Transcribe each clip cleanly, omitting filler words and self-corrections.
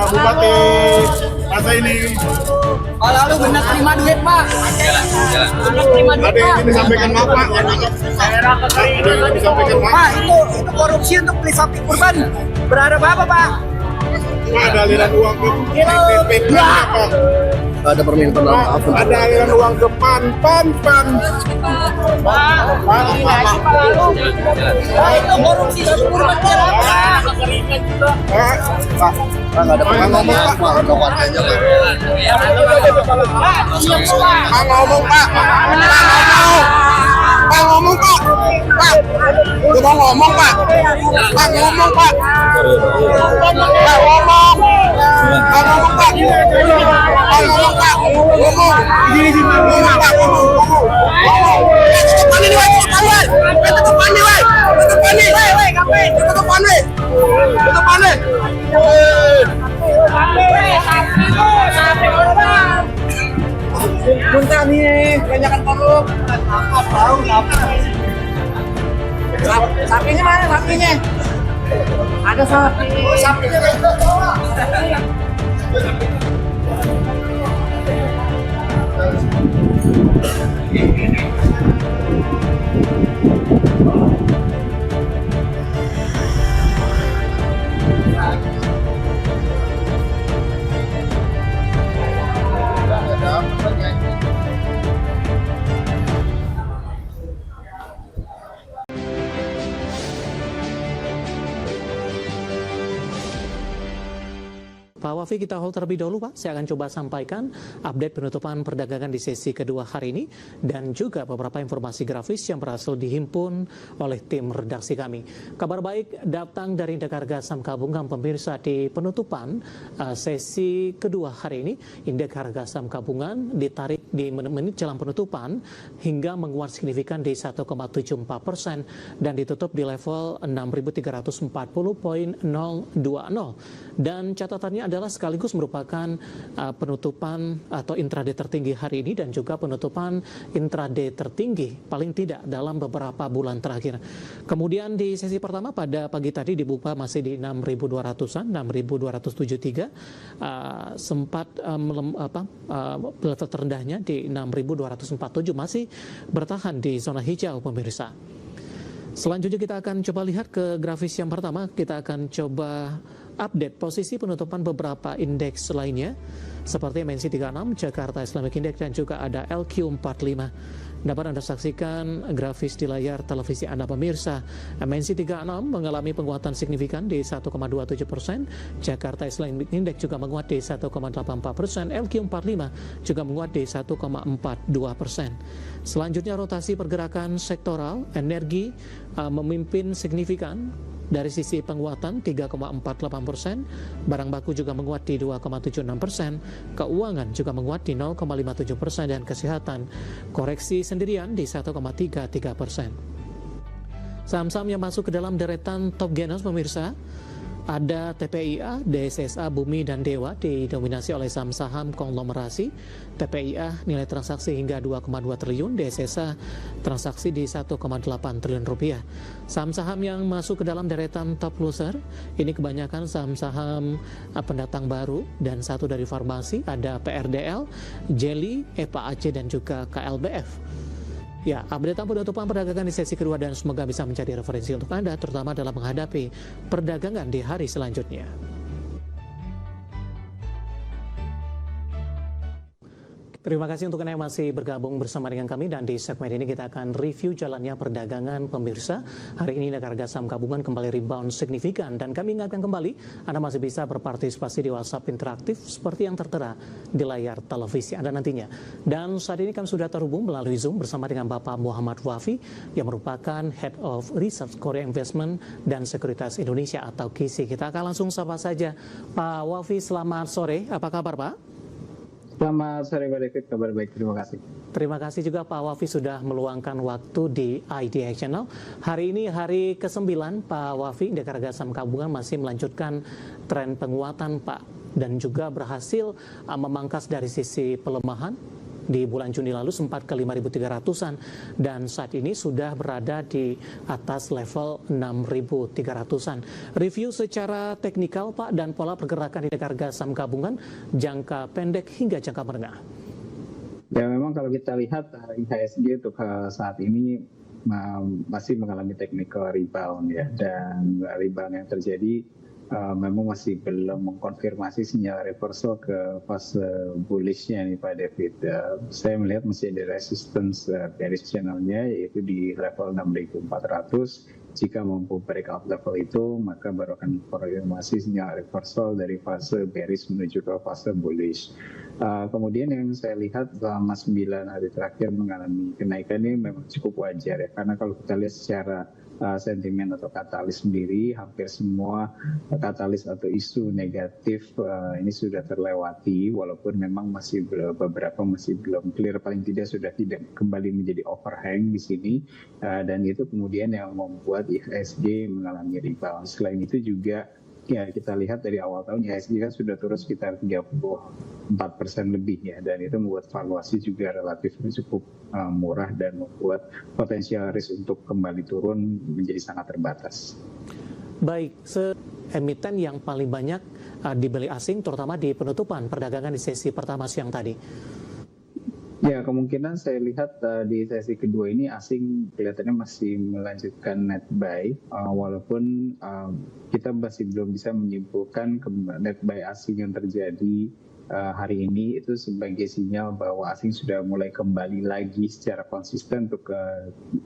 Bupati masa ini. Kalau lalu benar terima duit Pak. Benar terima duit Ada Pak. yang disampaikan Bapak. Ada yang disampaikan Pak. Pak itu korupsi untuk beli sapi kurban. Berharap apa Pak? Pak, ada aliran uang ke PPP Pak. Ada permintaan maaf. Ada aliran uang ke PAN. Pak, itu korupsi sapi kurban Pak. Pak, nggak ada permintaan ngomong Pak, ke warganya Pak. Pak, siap Pak. Pak ngomong Pak. Pak ngomong Pak. Pak, lu mau ngomong Pak. Pak ngomong Pak. Pak ngomong. Pak ngomong Pak. Pak ngomong Pak. Ngomong. Gini ngomong Pak. Ngomong. Tutupan ini Pak. Tutupan ini Pak. Tutupan ini. Tutupan ini. Tutupan ini. Muntah nih, kebanyakan korup. Tahu apa? Sapinya mana sapinya? Ada sapi. Sapinya Pak Wafi, kita hold terlebih dahulu Pak. Saya akan coba sampaikan update penutupan perdagangan di sesi kedua hari ini dan juga beberapa informasi grafis yang berhasil dihimpun oleh tim redaksi kami. Kabar baik datang dari Indeks Harga Saham Gabungan pemirsa di penutupan sesi kedua hari ini. Indeks Harga Saham Gabungan ditarik di menit jelang penutupan hingga menguat signifikan di 1,74% dan ditutup di level 6.340.020. Dan catatannya adalah sekaligus merupakan penutupan atau intraday tertinggi hari ini dan juga penutupan intraday tertinggi paling tidak dalam beberapa bulan terakhir. Kemudian di sesi pertama pada pagi tadi dibuka masih di 6.200-an, 6.273, sempat level terendahnya di 6.247, masih bertahan di zona hijau pemirsa. Selanjutnya kita akan coba lihat ke grafis yang pertama. Kita akan coba update posisi penutupan beberapa indeks lainnya seperti MNC 36, Jakarta Islamic Index dan juga ada LQ45. Dapat Anda saksikan grafis di layar televisi Anda pemirsa. MNC 36 mengalami penguatan signifikan di 1,27%, Jakarta Islamic Index juga menguat di 1,84%, LQ45 juga menguat di 1,42%. Selanjutnya rotasi pergerakan sektoral, energi memimpin signifikan dari sisi penguatan 3,48%, barang baku juga menguat di 2,76%, keuangan juga menguat di 0,57% dan kesehatan koreksi sendirian di 1,33%. Saham-saham yang masuk ke dalam deretan top gainers pemirsa, ada TPIA, DSSA, Bumi, dan Dewa didominasi oleh saham-saham konglomerasi. TPIA nilai transaksi hingga 2,2 triliun, DSSA transaksi di 1,8 triliun rupiah. Saham-saham yang masuk ke dalam deretan top loser, ini kebanyakan saham-saham pendatang baru dan satu dari farmasi, ada PRDL, Jelly, EPA Aceh, dan juga KLBF. Ya, update penutupan perdagangan di sesi kedua dan semoga bisa menjadi referensi untuk Anda, terutama dalam menghadapi perdagangan di hari selanjutnya. Terima kasih untuk Anda yang masih bergabung bersama dengan kami dan di segmen ini kita akan review jalannya perdagangan pemirsa. Hari ini harga saham gabungan kembali rebound signifikan dan kami ingatkan kembali Anda masih bisa berpartisipasi di WhatsApp interaktif seperti yang tertera di layar televisi Anda nantinya. Dan saat ini kami sudah terhubung melalui Zoom bersama dengan Bapak Muhammad Wafi yang merupakan Head of Research Korea Investment dan Sekuritas Indonesia atau KISI. Kita akan langsung sapa saja Pak Wafi, selamat sore, apa kabar Pak? Selamat sore Pak David, kabar baik, terima kasih. Terima kasih juga Pak Wafi sudah meluangkan waktu di IDX Channel. Hari ini hari ke-9 Pak Wafi, Indeks Harga Saham Gabungan masih melanjutkan tren penguatan Pak dan juga berhasil memangkas dari sisi pelemahan Di bulan Juni lalu sempat ke 5.300-an dan saat ini sudah berada di atas level 6.300-an. Review secara teknikal Pak dan pola pergerakan indeks harga saham gabungan jangka pendek hingga jangka menengah. Ya memang kalau kita lihat IHSG untuk saat ini masih mengalami technical rebound ya, dan rebound yang terjadi memang masih belum mengkonfirmasi sinyal reversal ke fase bullishnya nih Pak David. Saya melihat masih ada resistance bearish channelnya yaitu di level 6.400. Jika mampu breakout level itu maka baru akan konfirmasi sinyal reversal dari fase bearish menuju ke fase bullish. Kemudian yang saya lihat selama 9 hari terakhir mengalami kenaikan ini memang cukup wajar ya, karena kalau kita lihat secara sentimen atau katalis sendiri, hampir semua katalis atau isu negatif ini sudah terlewati, walaupun memang masih beberapa masih belum clear, paling tidak sudah tidak kembali menjadi overhang di sini, dan itu kemudian yang membuat IHSG mengalami rebound. Selain itu juga ya kita lihat dari awal tahun IHSG kan sudah turun sekitar 34% lebih ya, dan itu membuat valuasi juga relatif cukup murah dan membuat potensial risk untuk kembali turun menjadi sangat terbatas. Baik, emiten yang paling banyak dibeli asing terutama di penutupan perdagangan di sesi pertama siang tadi. Ya, kemungkinan saya lihat di sesi kedua ini asing kelihatannya masih melanjutkan net buy, walaupun kita masih belum bisa menyimpulkan net buy asing yang terjadi hari ini itu sebagai sinyal bahwa asing sudah mulai kembali lagi secara konsisten untuk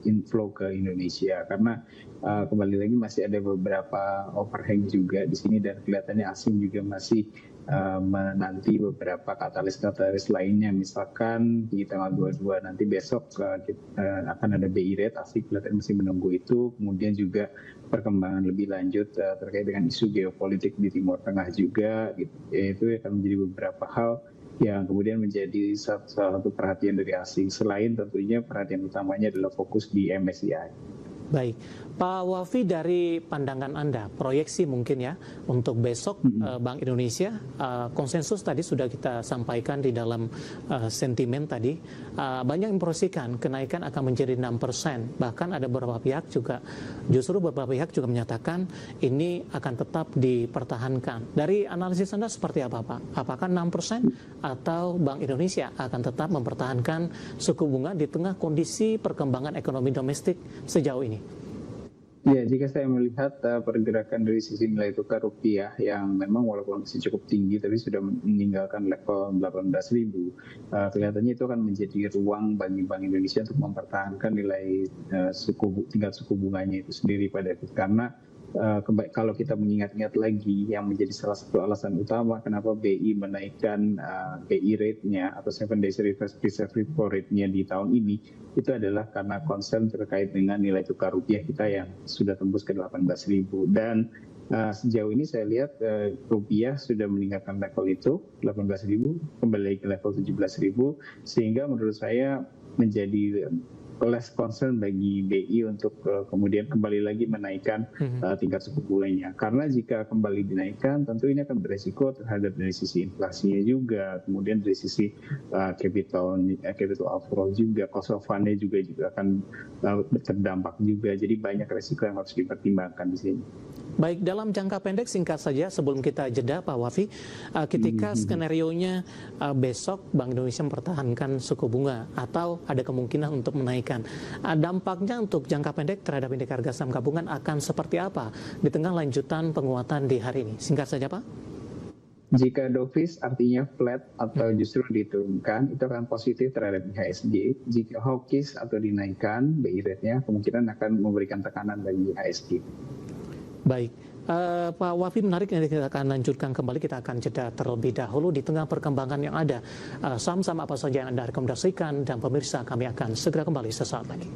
inflow ke Indonesia, karena kembali lagi masih ada beberapa overhang juga di sini, dan kelihatannya asing juga masih menanti beberapa katalis lainnya. Misalkan di tanggal 22 nanti besok akan ada BI rate, asing kelihatan masih menunggu itu. Kemudian juga perkembangan lebih lanjut terkait dengan isu geopolitik di Timur Tengah juga gitu. Itu akan menjadi beberapa hal yang kemudian menjadi salah satu perhatian dari asing, selain tentunya perhatian utamanya adalah fokus di MSCI. Baik, Pak Wafi, dari pandangan Anda, proyeksi mungkin ya untuk besok Bank Indonesia, konsensus tadi sudah kita sampaikan di dalam sentimen tadi, banyak yang memproyeksikan kenaikan akan menjadi 6%, bahkan ada beberapa pihak juga, justru beberapa pihak juga menyatakan ini akan tetap dipertahankan. Dari analisis Anda seperti apa Pak? Apakah 6% atau Bank Indonesia akan tetap mempertahankan suku bunga di tengah kondisi perkembangan ekonomi domestik sejauh ini? Ya, jika saya melihat pergerakan dari sisi nilai tukar rupiah yang memang walaupun masih cukup tinggi tapi sudah meninggalkan level 18.000, kelihatannya itu akan menjadi ruang bagi Bank Indonesia untuk mempertahankan nilai tingkat suku bunganya itu sendiri pada itu, karena kalau kita mengingat-ingat lagi yang menjadi salah satu alasan utama kenapa BI menaikkan BI rate-nya atau 7 days reverse repo rate-nya di tahun ini, itu adalah karena concern terkait dengan nilai tukar rupiah kita yang sudah tembus ke 18.000, dan sejauh ini saya lihat rupiah sudah meninggalkan level itu 18.000 kembali ke level 17.000, sehingga menurut saya menjadi less concern bagi BI untuk kemudian kembali lagi menaikkan tingkat suku bunganya, karena jika kembali dinaikkan tentu ini akan beresiko terhadap dari sisi inflasinya juga, kemudian dari sisi capital outflow juga, cost of fund-nya juga akan terdampak juga, jadi banyak resiko yang harus dipertimbangkan di sini. Baik, dalam jangka pendek singkat saja sebelum kita jeda Pak Wafi, ketika skenario-nya besok Bank Indonesia mempertahankan suku bunga atau ada kemungkinan untuk menaikkan, dampaknya untuk jangka pendek terhadap indeks harga saham gabungan akan seperti apa di tengah lanjutan penguatan di hari ini? Singkat saja Pak. Jika dovish artinya flat atau justru diturunkan, itu akan positif terhadap IHSG. Jika hawkish atau dinaikkan BI rate-nya, kemungkinan akan memberikan tekanan bagi IHSG. Baik, Pak Wafi, menarik, nanti kita akan lanjutkan kembali, kita akan jeda terlebih dahulu di tengah perkembangan yang ada. Saham-saham apa saja yang Anda rekomendasikan, dan pemirsa kami akan segera kembali sesaat lagi.